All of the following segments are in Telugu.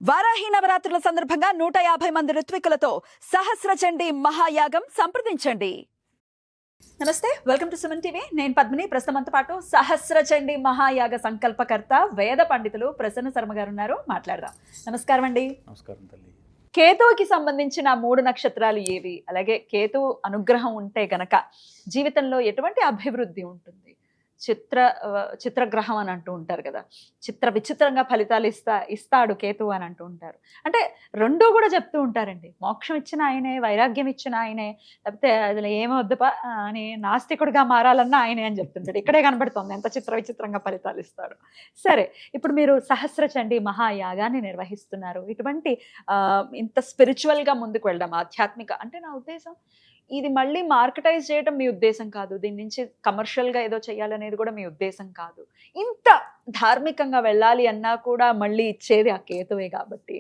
వారాహి నవరాత్రుల సందర్భంగా 150 మంది ఋత్వికులతో సహస్ర చండీ మహాయాగం సంప్రదించండి. నమస్తే, వెల్కమ్ టు సుమన్ టీవీ. నేను పద్మిని. ప్రస్తుతంతో పాటు సహస్ర చండీ మహాయాగ సంకల్పకర్త వేద పండితులు ప్రసన్న శర్మ గారు ఉన్నారు. మాట్లాడదాం. నమస్కారం అండి. నమస్కారం తల్లి. కేతువుకి సంబంధించిన 3 నక్షత్రాలు ఏవి? అలాగే కేతువు అనుగ్రహం ఉంటే గనక జీవితంలో ఎటువంటి అభివృద్ధి ఉంటుంది? చిత్రగ్రహం అని అంటూ ఉంటారు కదా, విచిత్రంగా ఫలితాలు ఇస్తాడు కేతువు అని అంటూ ఉంటారు. అంటే రెండూ కూడా చెప్తూ ఉంటారండి. మోక్షం ఇచ్చిన ఆయనే, వైరాగ్యం ఇచ్చిన ఆయనే, లేకపోతే అదిలో ఏమొద్దుపా అని నాస్తికుడిగా మారాలన్నా ఆయనే అని చెప్తుంటాడు. ఇక్కడే కనబడుతుంది ఎంత విచిత్రంగా ఫలితాలు ఇస్తాడు. సరే, ఇప్పుడు మీరు సహస్ర చండీ మహాయాగాన్ని నిర్వహిస్తున్నారు. ఇటువంటి ఇంత స్పిరిచువల్గా ముందుకు వెళ్ళడం, ఆధ్యాత్మిక అంటే నా ఉద్దేశం ఇది మళ్ళీ మార్కెటైజ్ చేయడం మీ ఉద్దేశం కాదు, దీని నుంచి కమర్షియల్గా ఏదో చేయాలనేది కూడా మీ ఉద్దేశం కాదు. ఇంత ధార్మికంగా వెళ్ళాలి అన్నా కూడా మళ్ళీ ఇచ్చేది ఆ కేతువే కాబట్టి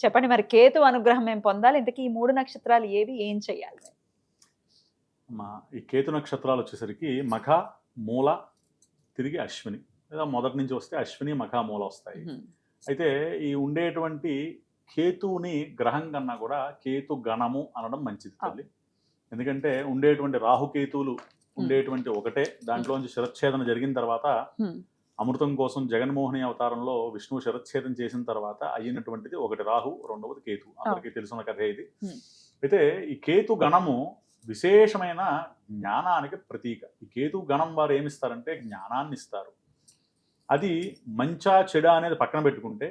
చెప్పండి, మరి కేతు అనుగ్రహం మేము పొందాలి, ఇంతకీ ఈ 3 నక్షత్రాలు ఏవి, ఏం చేయాలి? ఈ కేతు నక్షత్రాలు వచ్చేసరికి మఖ, మూల, తిరిగి అశ్విని, లేదా మొదటి నుంచి వస్తే అశ్విని, మఖ, మూల వస్తాయి. అయితే ఈ ఉండేటువంటి కేతువుని గ్రహం కన్నా కూడా కేతు గణము అనడం మంచిది తల్లి. ఎందుకంటే ఉండేటువంటి రాహుకేతువులు ఉండేటువంటి ఒకటే, దాంట్లోంచి శిరచ్ఛేదన జరిగిన తర్వాత అమృతం కోసం జగన్మోహిని అవతారంలో విష్ణువు శిరచ్ఛేదం చేసిన తర్వాత అయినటువంటిది ఒకటి రాహు, రెండవది కేతు. అందరికీ తెలుసున్న కథే ఇది. అయితే ఈ కేతు గణము విశేషమైన జ్ఞానానికి ప్రతీక. ఈ కేతు గణం వారు ఏమిస్తారంటే జ్ఞానాన్ని ఇస్తారు. అది మంచా చెడా అనేది పక్కన పెట్టుకుంటే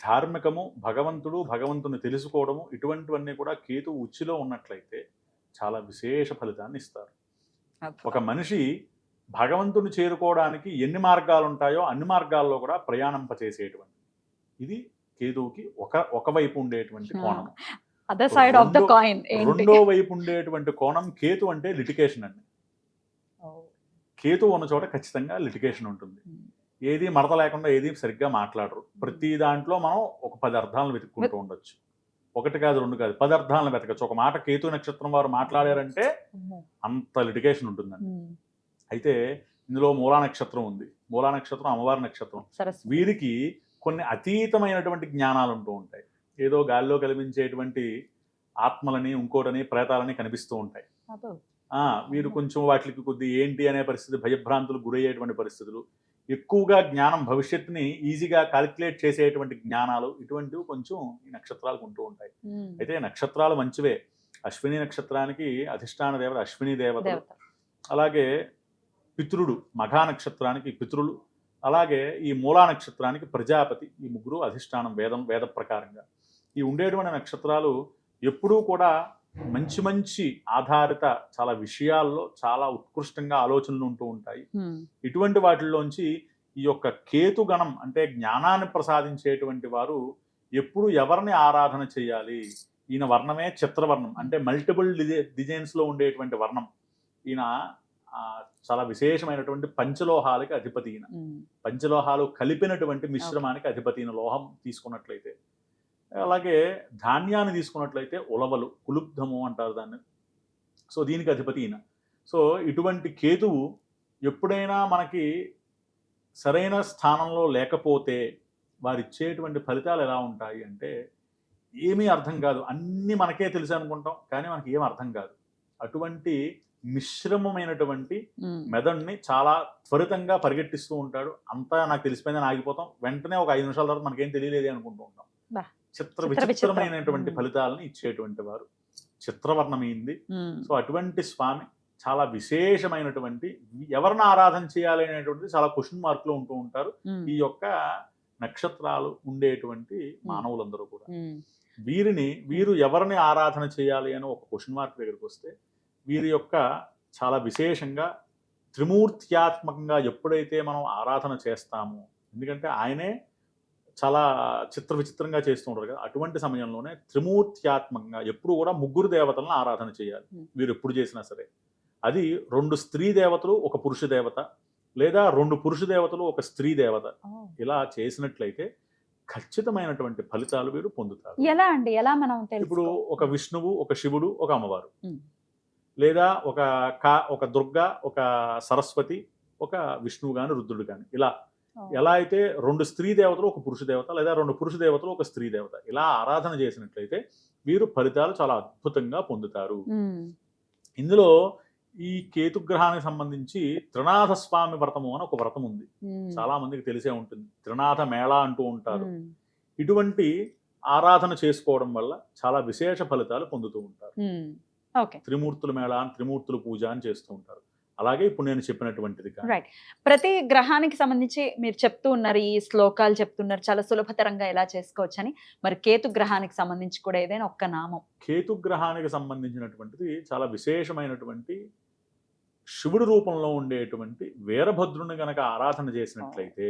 ధార్మికము, భగవంతుని తెలుసుకోవడము, ఇటువంటివన్నీ కూడా కేతు ఉచ్చిలో ఉన్నట్లయితే చాలా విశేష ఫలితాన్ని ఇస్తారు. ఒక మనిషి భగవంతుని చేరుకోవడానికి ఎన్ని మార్గాలు ఉంటాయో అన్ని మార్గాల్లో కూడా ప్రయాణింపచేసేటువంటి ఇది కేతువుకి ఒకవైపు ఉండేటువంటి కోణం. రెండో వైపు ఉండేటువంటి కోణం కేతు అంటే లిటికేషన్ అండి. కేతు ఉన్న చోట ఖచ్చితంగా లిటికేషన్ ఉంటుంది. ఏది మడత లేకుండా ఏది సరిగ్గా మాట్లాడరు. ప్రతి దాంట్లో మనం ఒక 10 అర్థాలను వెతుక్కుంటూ ఉండొచ్చు. 1 కాదు 2 కాదు 10 అర్థాలను వెతకచ్చు. ఒక మాట కేతు నక్షత్రం వారు మాట్లాడారంటే అంత లిటిగేషన్ ఉంటుందండి. అయితే ఇందులో మూలా నక్షత్రం ఉంది. మూలా నక్షత్రం అమ్మవారి నక్షత్రం. వీరికి కొన్ని అతీతమైనటువంటి జ్ఞానాలు ఉంటూ ఉంటాయి. ఏదో గాల్లో కల్పించేటువంటి ఆత్మలని, ఇంకోటని, ప్రేతాలని కనిపిస్తూ ఉంటాయి. వీరు కొంచెం వాటికి కొద్ది ఏంటి అనే పరిస్థితి, భయభ్రాంతులు గురయ్యేటువంటి పరిస్థితులు, ఎక్కువగా జ్ఞానం, భవిష్యత్తుని ఈజీగా కాలిక్యులేట్ చేసేటువంటి జ్ఞానాలు, ఇటువంటివి కొంచెం ఈ నక్షత్రాలకు ఉంటూ ఉంటాయి. అయితే నక్షత్రాలు మంచివే. అశ్విని నక్షత్రానికి అధిష్టాన దేవత అశ్విని దేవత, అలాగే పితృడు మఘా నక్షత్రానికి పితృలు, అలాగే ఈ మూలా నక్షత్రానికి ప్రజాపతి. ఈ ముగ్గురు అధిష్టానం వేద ప్రకారంగా. ఈ ఉండేటువంటి నక్షత్రాలు ఎప్పుడూ కూడా మంచి ఆధారిత చాలా విషయాల్లో చాలా ఉత్కృష్టంగా ఆలోచనలు ఉంటూ ఉంటాయి. ఇటువంటి వాటిల్లోంచి ఈ యొక్క కేతుగణం అంటే జ్ఞానాన్ని ప్రసాదించేటువంటి వారు ఎప్పుడు ఎవరిని ఆరాధన చేయాలి? ఈయన వర్ణమే చిత్రవర్ణం, అంటే మల్టిపుల్ డిజైన్స్ లో ఉండేటువంటి వర్ణం. ఈయన చాలా విశేషమైనటువంటి పంచలోహాలకి అధిపతి. ఈయన పంచలోహాలు కలిపినటువంటి మిశ్రమానికి అధిపతి. ఈయన లోహం తీసుకున్నట్లయితే, అలాగే ధాన్యాన్ని తీసుకున్నట్లయితే ఉలవలు, కులుబ్ధము అంటారు దాన్ని. సో దీనికి అధిపతి ఈయన. సో ఇటువంటి కేతువు ఎప్పుడైనా మనకి సరైన స్థానంలో లేకపోతే వారిచ్చేటువంటి ఫలితాలు ఎలా ఉంటాయి అంటే ఏమీ అర్థం కాదు. అన్నీ మనకే తెలుసు అనుకుంటాం, కానీ మనకి ఏం అర్థం కాదు. అటువంటి మిశ్రమమైనటువంటి మెదడుని చాలా త్వరితంగా పరిగెట్టిస్తూ ఉంటాడు. అంతా నాకు తెలిసిపోయిందని ఆగిపోతాం. వెంటనే ఒక 5 నిమిషాల తర్వాత మనకేం తెలియలేదే అనుకుంటూ ఉంటాం. విచిత్రమైనటువంటి ఫలితాలను ఇచ్చేటువంటి వారు చిత్రవర్ణమైంది. సో అటువంటి స్వామి చాలా విశేషమైనటువంటి, ఎవరిని ఆరాధన చేయాలి అనేటువంటిది చాలా క్వశ్చన్ మార్క్ లో ఉంటూ ఉంటారు ఈ యొక్క నక్షత్రాలు ఉండేటువంటి మానవులందరూ కూడా. వీరు ఎవరిని ఆరాధన చేయాలి అని ఒక క్వశ్చన్ మార్క్ దగ్గరికి వస్తే, వీరి యొక్క చాలా విశేషంగా త్రిమూర్త్యాత్మకంగా ఎప్పుడైతే మనం ఆరాధన చేస్తామో, ఎందుకంటే ఆయనే చాలా విచిత్రంగా చేస్తూ ఉంటారు కదా, అటువంటి సమయంలోనే త్రిమూర్త్యాత్మకంగా ఎప్పుడు కూడా 3 దేవతలను ఆరాధన చేయాలి వీరు ఎప్పుడు చేసినా సరే. అది 2 స్త్రీ దేవతలు, 1 పురుష దేవత, లేదా 2 పురుష దేవతలు, 1 స్త్రీ దేవత. ఇలా చేసినట్లయితే ఖచ్చితమైనటువంటి ఫలితాలు వీరు పొందుతారు. ఎలా అండి? ఎలా మనం ఇప్పుడు ఒక విష్ణువు, ఒక శివుడు, ఒక అమ్మవారు, లేదా ఒక దుర్గ, ఒక సరస్వతి, ఒక విష్ణువు గాని, రుద్రుడు గాని, ఇలా ఎలా అయితే 2 స్త్రీ దేవతలు ఒక పురుష దేవత, లేదా 2 పురుష దేవతలు ఒక స్త్రీ దేవత, ఇలా ఆరాధన చేసినట్లయితే వీరు ఫలితాలు చాలా అద్భుతంగా పొందుతారు. ఇందులో ఈ కేతుగ్రహానికి సంబంధించి త్రినాథ స్వామి వ్రతము అని ఒక వ్రతం ఉంది, చాలా మందికి తెలిసే ఉంటుంది. త్రినాథ మేళ అంటూ ఉంటారు. ఇటువంటి ఆరాధన చేసుకోవడం వల్ల చాలా విశేష ఫలితాలు పొందుతూ ఉంటారు. త్రిమూర్తుల మేళ అని, త్రిమూర్తుల పూజ అని చేస్తూ ఉంటారు. అలాగే ఇప్పుడు నేను చెప్పినటువంటిది రైట్. ప్రతి గ్రహానికి సంబంధించి మీరు చెప్తూ ఉన్నారు, ఈ శ్లోకాలు చెప్తున్నారు చాలా సులభతరంగా ఎలా చేసుకోవచ్చు అని. మరి కేతు గ్రహానికి సంబంధించి కూడా ఏదైనా ఒక్క నామం? కేతు గ్రహానికి సంబంధించినటువంటిది చాలా విశేషమైనటువంటి శివుడి రూపంలో ఉండేటువంటి వీరభద్రుని గనక ఆరాధన చేసినట్లయితే,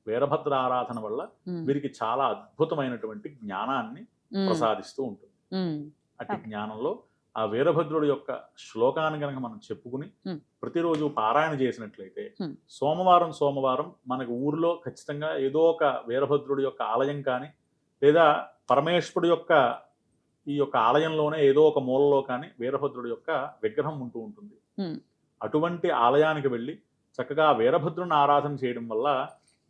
వీరభద్ర ఆరాధన వల్ల వీరికి చాలా అద్భుతమైనటువంటి జ్ఞానాన్ని ప్రసాదిస్తూ ఉంటుంది. అట్టి జ్ఞానంలో ఆ వీరభద్రుడి యొక్క శ్లోకాన్ని కనుక మనం చెప్పుకుని ప్రతిరోజు పారాయణ చేసినట్లయితే, సోమవారం మనకు ఊరిలో ఖచ్చితంగా ఏదో ఒక వీరభద్రుడి యొక్క ఆలయం కానీ, లేదా పరమేశ్వరుడు యొక్క ఈ యొక్క ఆలయంలోనే ఏదో ఒక మూలలో కానీ వీరభద్రుడి యొక్క విగ్రహం ఉంటూ ఉంటుంది. అటువంటి ఆలయానికి వెళ్ళి చక్కగా వీరభద్రుని ఆరాధన చేయడం వల్ల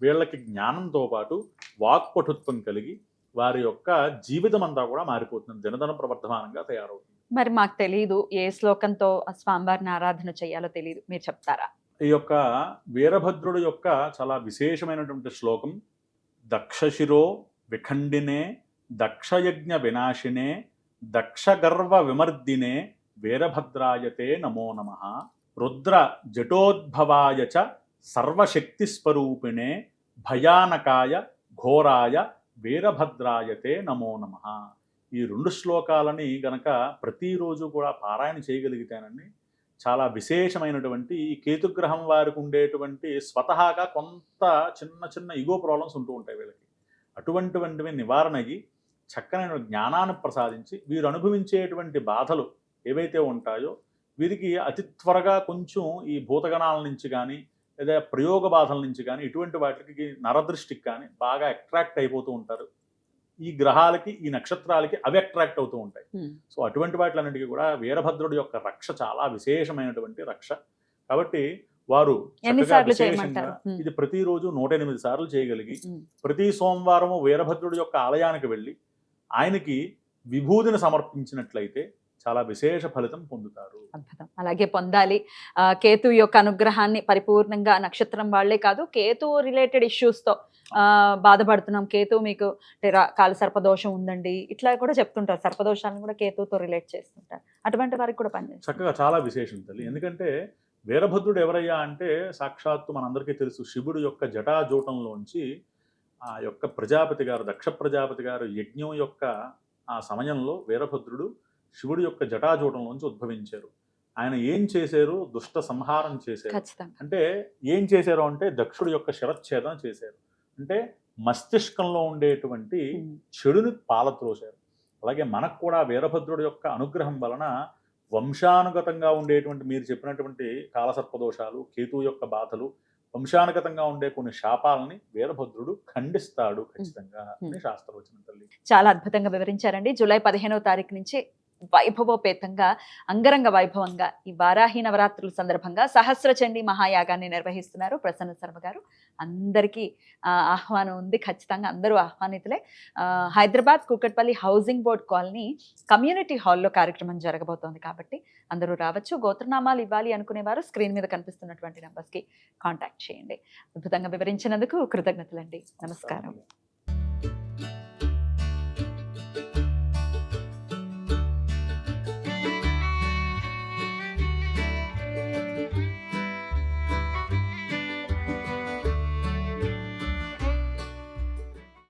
వీళ్ళకి జ్ఞానంతో పాటు వాక్పటుత్వం కలిగి వారి యొక్క జీవితం అంతా కూడా మారిపోతుంది, దినదిన ప్రవర్ధమానంగా తయారవుతుంది. మరి మాకు తెలియదు ఏ శ్లోకంతో ఆ స్వామివారిని ఆరాధన చేయాలో తెలియదు, మీరు చెప్తారా? ఈ యొక్క వీరభద్రుడు యొక్క చాలా విశేషమైనటువంటి శ్లోకం, దక్షశిరో విఖండినే దక్షయజ్ఞ వినాశినే దక్షగర్వ విమర్దినే వీరభద్రాయతే నమో నమః రుద్ర జటోద్భవాయ చ సర్వశక్తి స్వరూపిణే భయానకాయ ఘోరాయ వీరభద్రాయతే నమో నమః. ఈ 2 శ్లోకాలని గనక ప్రతిరోజు కూడా పారాయణ చేయగలిగితేనండి చాలా విశేషమైనటువంటి ఈ కేతుగ్రహం వారికి ఉండేటువంటి స్వతహాగా కొంత చిన్న ఇగో ప్రాబ్లమ్స్ ఉంటూ ఉంటాయి వీళ్ళకి. అటువంటివి నివారణ అయ్యి చక్కనైన జ్ఞానాన్ని ప్రసాదించి వీరు అనుభవించేటువంటి బాధలు ఏవైతే ఉంటాయో వీరికి అతి త్వరగా కొంచెం ఈ భూతగణాల నుంచి కానీ, లేదా ప్రయోగ బాధల నుంచి కానీ, ఇటువంటి వాటికి నరదృష్టికి కానీ బాగా అట్రాక్ట్ అయిపోతూ ఉంటారు. ఈ గ్రహాలకి, ఈ నక్షత్రాలకి అవి అట్రాక్ట్ అవుతూ ఉంటాయి. సో అటువంటి వాటిలన్నిటికీ కూడా వీరభద్రుడి యొక్క రక్ష చాలా విశేషమైనటువంటి రక్ష. కాబట్టి వారు ఇది ప్రతిరోజు 108 సార్లు చేయగలిగి, ప్రతి సోమవారము వీరభద్రుడి యొక్క ఆలయానికి వెళ్ళి ఆయనకి విభూతిని సమర్పించినట్లయితే చాలా విశేష ఫలితం పొందుతారు. అద్భుతం, అలాగే పొందాలి. కేతు యొక్క అనుగ్రహాన్ని పరిపూర్ణంగా, నక్షత్రం వాళ్లే కాదు కేతు రిలేటెడ్ ఇష్యూస్ తో బాధపడుతున్నాం, కేతు మీకు కాల సర్పదోషం ఉందండి, ఇట్లా కూడా చెప్తుంటారు. సర్పదోషాలను కూడా కేతుతో రిలేట్ చేస్తుంటారు. అటువంటి వారికి కూడా పనిచేస్తారు. చక్కగా చాలా విశేషం తల్లి. ఎందుకంటే వీరభద్రుడు ఎవరయ్యా అంటే సాక్షాత్తు మనందరికీ తెలుసు, శివుడు యొక్క జటాజూటంలోంచి ఆ యొక్క ప్రజాపతి గారు, దక్ష ప్రజాపతి గారు యజ్ఞం యొక్క ఆ సమయంలో వీరభద్రుడు శివుడి యొక్క జటాజూటంలోంచి ఉద్భవించారు. ఆయన ఏం చేశారు? దుష్ట సంహారం చేశారు. అంటే ఏం చేశారు అంటే దక్షుడి యొక్క శిరచ్ఛేదన చేశారు. అంటే మస్తిష్కంలో ఉండేటువంటి చెడుని పాలత్రోశారు. అలాగే మనకు కూడా వీరభద్రుడి యొక్క అనుగ్రహం వలన వంశానుగతంగా ఉండేటువంటి మీరు చెప్పినటువంటి కాలసర్పదోషాలు, కేతు యొక్క బాధలు, వంశానుగతంగా ఉండే కొన్ని శాపాలని వీరభద్రుడు ఖండిస్తాడు ఖచ్చితంగా అని శాస్త్రవచనం తల్లి. చాలా అద్భుతంగా వివరించారండి. జూలై 15వ తారీఖు నుంచి వైభవోపేతంగా, అంగరంగ వైభవంగా ఈ వారాహి నవరాత్రుల సందర్భంగా సహస్రచండీ మహాయాగాన్ని నిర్వహిస్తున్నారు ప్రసన్న శర్మ గారు. అందరికీ ఆహ్వానం ఉంది, ఖచ్చితంగా అందరూ ఆహ్వానితులే. Hyderabad Kukatpally housing board colony community హాల్లో కార్యక్రమం జరగబోతోంది కాబట్టి అందరూ రావచ్చు. గోత్రనామాలు ఇవ్వాలి అనుకునేవారు స్క్రీన్ మీద కనిపిస్తున్నటువంటి నెంబర్స్కి కాంటాక్ట్ చేయండి. అద్భుతంగా వివరించినందుకు కృతజ్ఞతలండి. నమస్కారం.